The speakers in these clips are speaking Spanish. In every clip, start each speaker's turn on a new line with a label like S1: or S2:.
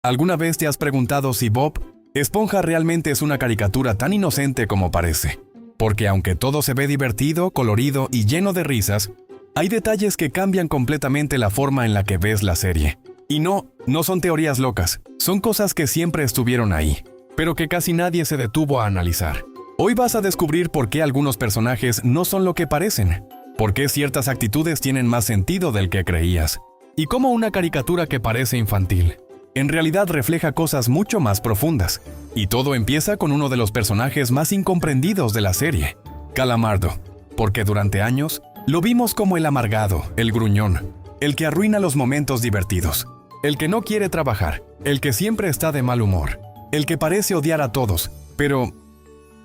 S1: ¿Alguna vez te has preguntado si Bob Esponja realmente es una caricatura tan inocente como parece? Porque aunque todo se ve divertido, colorido y lleno de risas, hay detalles que cambian completamente la forma en la que ves la serie. Y no son teorías locas, son cosas que siempre estuvieron ahí, pero que casi nadie se detuvo a analizar. Hoy vas a descubrir por qué algunos personajes no son lo que parecen, por qué ciertas actitudes tienen más sentido del que creías, y cómo una caricatura que parece infantil en realidad refleja cosas mucho más profundas. Y todo empieza con uno de los personajes más incomprendidos de la serie, Calamardo, porque durante años lo vimos como el amargado, el gruñón, el que arruina los momentos divertidos, el que no quiere trabajar, el que siempre está de mal humor, el que parece odiar a todos. Pero,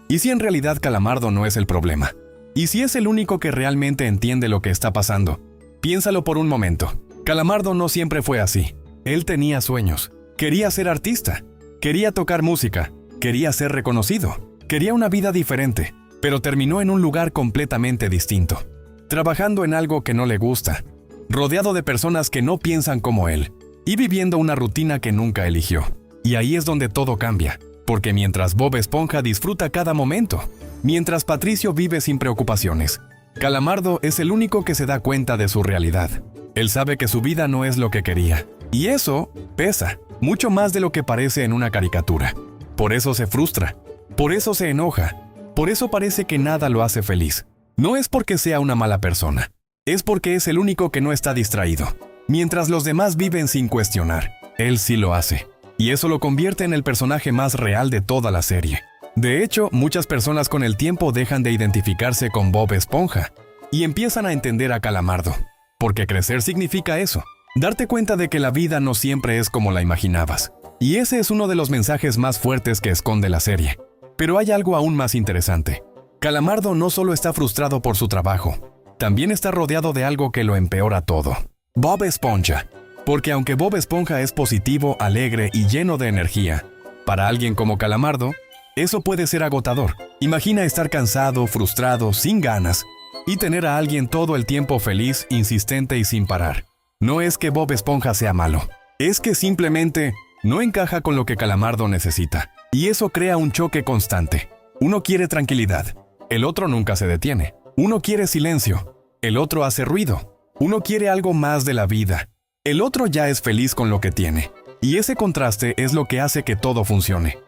S1: ¿y si en realidad Calamardo no es el problema? ¿Y si es el único que realmente entiende lo que está pasando? Piénsalo por un momento. Calamardo no siempre fue así. Él tenía sueños, quería ser artista, quería tocar música, quería ser reconocido, quería una vida diferente, pero terminó en un lugar completamente distinto, trabajando en algo que no le gusta, rodeado de personas que no piensan como él, y viviendo una rutina que nunca eligió. Y ahí es donde todo cambia, porque mientras Bob Esponja disfruta cada momento, mientras Patricio vive sin preocupaciones, Calamardo es el único que se da cuenta de su realidad. Él sabe que su vida no es lo que quería. Y eso pesa, mucho más de lo que parece en una caricatura. Por eso se frustra, por eso se enoja, por eso parece que nada lo hace feliz. No es porque sea una mala persona, es porque es el único que no está distraído. Mientras los demás viven sin cuestionar, él sí lo hace. Y eso lo convierte en el personaje más real de toda la serie. De hecho, muchas personas con el tiempo dejan de identificarse con Bob Esponja y empiezan a entender a Calamardo. Porque crecer significa eso. Darte cuenta de que la vida no siempre es como la imaginabas. Y ese es uno de los mensajes más fuertes que esconde la serie. Pero hay algo aún más interesante. Calamardo no solo está frustrado por su trabajo, también está rodeado de algo que lo empeora todo. Bob Esponja. Porque aunque Bob Esponja es positivo, alegre y lleno de energía, para alguien como Calamardo, eso puede ser agotador. Imagina estar cansado, frustrado, sin ganas, y tener a alguien todo el tiempo feliz, insistente y sin parar. No es que Bob Esponja sea malo, es que simplemente no encaja con lo que Calamardo necesita. Y eso crea un choque constante. Uno quiere tranquilidad, el otro nunca se detiene. Uno quiere silencio, el otro hace ruido. Uno quiere algo más de la vida, el otro ya es feliz con lo que tiene. Y ese contraste es lo que hace que todo funcione.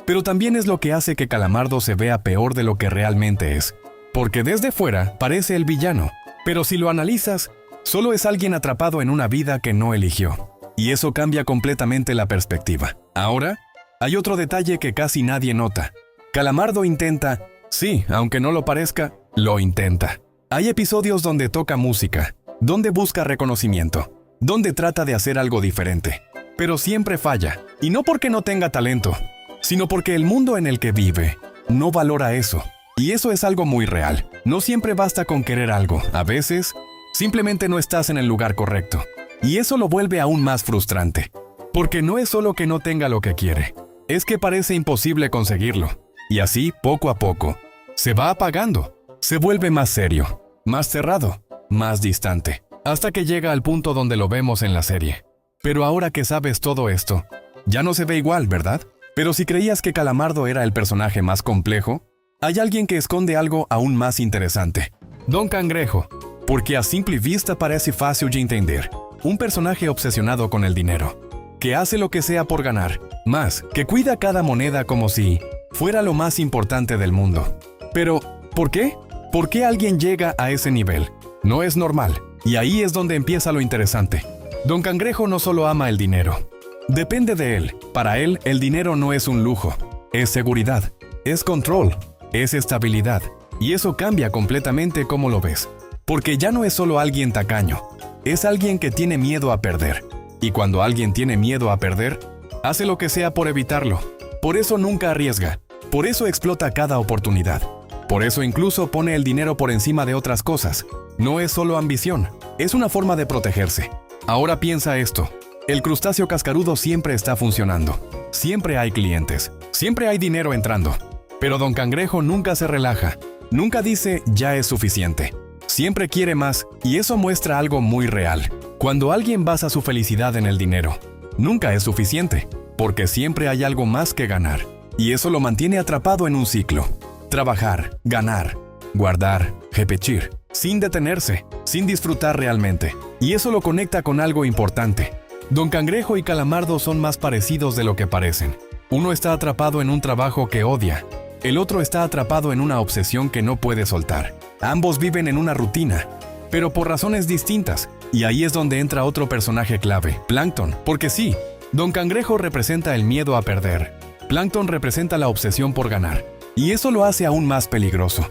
S1: Pero también es lo que hace que Calamardo se vea peor de lo que realmente es. Porque desde fuera parece el villano, pero si lo analizas, solo es alguien atrapado en una vida que no eligió. Y eso cambia completamente la perspectiva. Ahora, hay otro detalle que casi nadie nota. Calamardo intenta, sí, aunque no lo parezca, lo intenta. Hay episodios donde toca música, donde busca reconocimiento, donde trata de hacer algo diferente. Pero siempre falla, y no porque no tenga talento, sino porque el mundo en el que vive no valora eso. Y eso es algo muy real. No siempre basta con querer algo. A veces, simplemente no estás en el lugar correcto. Y eso lo vuelve aún más frustrante. Porque no es solo que no tenga lo que quiere, es que parece imposible conseguirlo. Y así, poco a poco, se va apagando. Se vuelve más serio, más cerrado, más distante. Hasta que llega al punto donde lo vemos en la serie. Pero ahora que sabes todo esto, ya no se ve igual, ¿verdad? Pero si creías que Calamardo era el personaje más complejo, hay alguien que esconde algo aún más interesante. Don Cangrejo, porque a simple vista parece fácil de entender. Un personaje obsesionado con el dinero, que hace lo que sea por ganar, más, que cuida cada moneda como si fuera lo más importante del mundo. Pero, ¿por qué? ¿Por qué alguien llega a ese nivel? No es normal, y ahí es donde empieza lo interesante. Don Cangrejo no solo ama el dinero, depende de él. Para él, el dinero no es un lujo, es seguridad, es control, es estabilidad. Y eso cambia completamente cómo lo ves. Porque ya no es solo alguien tacaño, es alguien que tiene miedo a perder. Y cuando alguien tiene miedo a perder, hace lo que sea por evitarlo. Por eso nunca arriesga, por eso explota cada oportunidad. Por eso incluso pone el dinero por encima de otras cosas. No es solo ambición, es una forma de protegerse. Ahora piensa esto. El crustáceo cascarudo siempre está funcionando. Siempre hay clientes. Siempre hay dinero entrando. Pero Don Cangrejo nunca se relaja. Nunca dice, ya es suficiente. Siempre quiere más, y eso muestra algo muy real. Cuando alguien basa su felicidad en el dinero, nunca es suficiente. porque siempre hay algo más que ganar. Y eso lo mantiene atrapado en un ciclo. Trabajar, ganar, guardar, repetir, sin detenerse, sin disfrutar realmente. Y eso lo conecta con algo importante. Don Cangrejo y Calamardo son más parecidos de lo que parecen. Uno está atrapado en un trabajo que odia. El otro está atrapado en una obsesión que no puede soltar. Ambos viven en una rutina, pero por razones distintas. Y ahí es donde entra otro personaje clave, Plankton. Porque sí, Don Cangrejo representa el miedo a perder. Plankton representa la obsesión por ganar. Y eso lo hace aún más peligroso.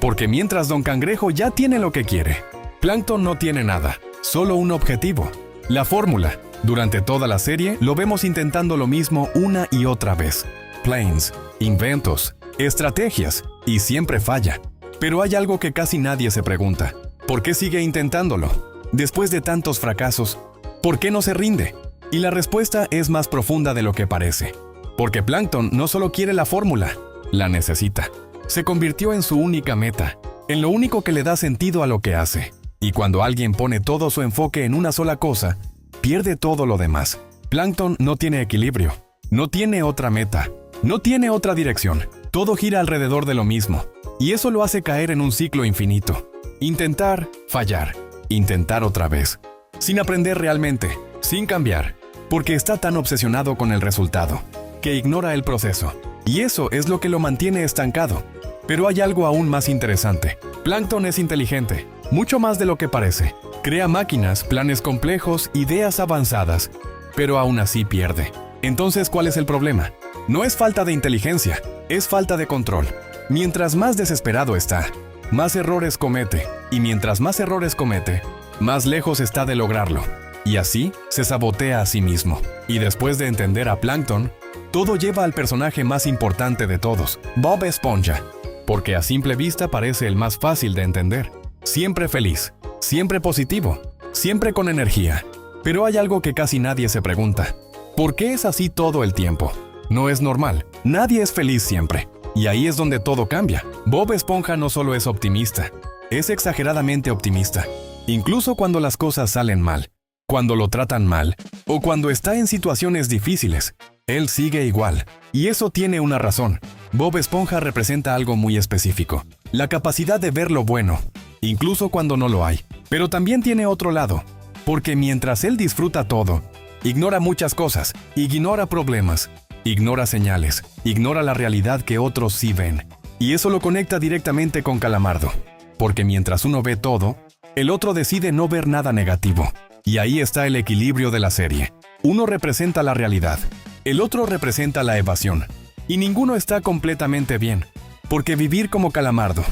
S1: Porque mientras Don Cangrejo ya tiene lo que quiere, Plankton no tiene nada, solo un objetivo, la fórmula. Durante toda la serie lo vemos intentando lo mismo una y otra vez. Planes, inventos, estrategias, y siempre falla. Pero hay algo que casi nadie se pregunta. ¿Por qué sigue intentándolo? Después de tantos fracasos, ¿por qué no se rinde? Y la respuesta es más profunda de lo que parece. Porque Plankton no solo quiere la fórmula, la necesita. Se convirtió en su única meta, en lo único que le da sentido a lo que hace. Y cuando alguien pone todo su enfoque en una sola cosa, pierde todo lo demás. Plankton no tiene equilibrio, no tiene otra meta, no tiene otra dirección. Todo gira alrededor de lo mismo. Y eso lo hace caer en un ciclo infinito. Intentar, fallar, intentar otra vez. Sin aprender realmente, sin cambiar. Porque está tan obsesionado con el resultado, que ignora el proceso. Y eso es lo que lo mantiene estancado. Pero hay algo aún más interesante. Plankton es inteligente, mucho más de lo que parece. Crea máquinas, planes complejos, ideas avanzadas, pero aún así pierde. Entonces, ¿cuál es el problema? No es falta de inteligencia, es falta de control. Mientras más desesperado está, más errores comete, y mientras más errores comete, más lejos está de lograrlo. Y así, se sabotea a sí mismo. Y después de entender a Plankton, todo lleva al personaje más importante de todos, Bob Esponja. Porque a simple vista parece el más fácil de entender. Siempre feliz, siempre positivo, siempre con energía. Pero hay algo que casi nadie se pregunta. ¿Por qué es así todo el tiempo? No es normal, nadie es feliz siempre. Y ahí es donde todo cambia. Bob Esponja no solo es optimista, es exageradamente optimista. Incluso cuando las cosas salen mal, cuando lo tratan mal, o cuando está en situaciones difíciles, él sigue igual. Y eso tiene una razón. Bob Esponja representa algo muy específico, la capacidad de ver lo bueno, incluso cuando no lo hay. Pero también tiene otro lado, porque mientras él disfruta todo, ignora muchas cosas, ignora problemas, ignora señales, ignora la realidad que otros sí ven. Y eso lo conecta directamente con Calamardo, porque mientras uno ve todo, el otro decide no ver nada negativo. Y ahí está el equilibrio de la serie. Uno representa la realidad, el otro representa la evasión. Y ninguno está completamente bien, porque vivir como Calamardo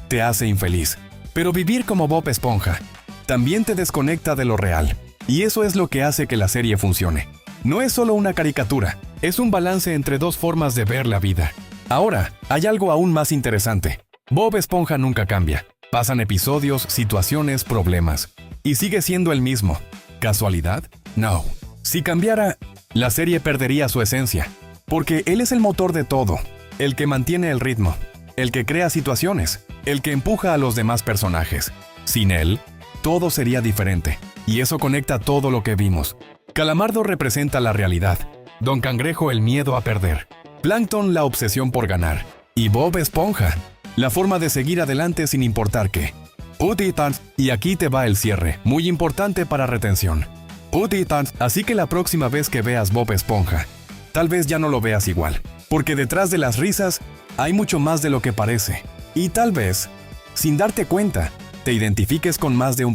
S1: te hace infeliz. Pero vivir como Bob Esponja también te desconecta de lo real. Y eso es lo que hace que la serie funcione. No es solo una caricatura, es un balance entre dos formas de ver la vida. Ahora, hay algo aún más interesante. Bob Esponja nunca cambia. Pasan episodios, situaciones, problemas. Y sigue siendo el mismo. ¿Casualidad? No. Si cambiara, la serie perdería su esencia. Porque él es el motor de todo, el que mantiene el ritmo, el que crea situaciones, el que empuja a los demás personajes. Sin él, todo sería diferente. Y eso conecta todo lo que vimos. Calamardo representa la realidad, Don Cangrejo el miedo a perder, Plankton la obsesión por ganar, y Bob Esponja, la forma de seguir adelante sin importar qué. Y aquí te va el cierre, muy importante para retención. Así que la próxima vez que veas Bob Esponja, tal vez ya no lo veas igual, porque detrás de las risas hay mucho más de lo que parece. Y tal vez, sin darte cuenta, te identifiques con más de un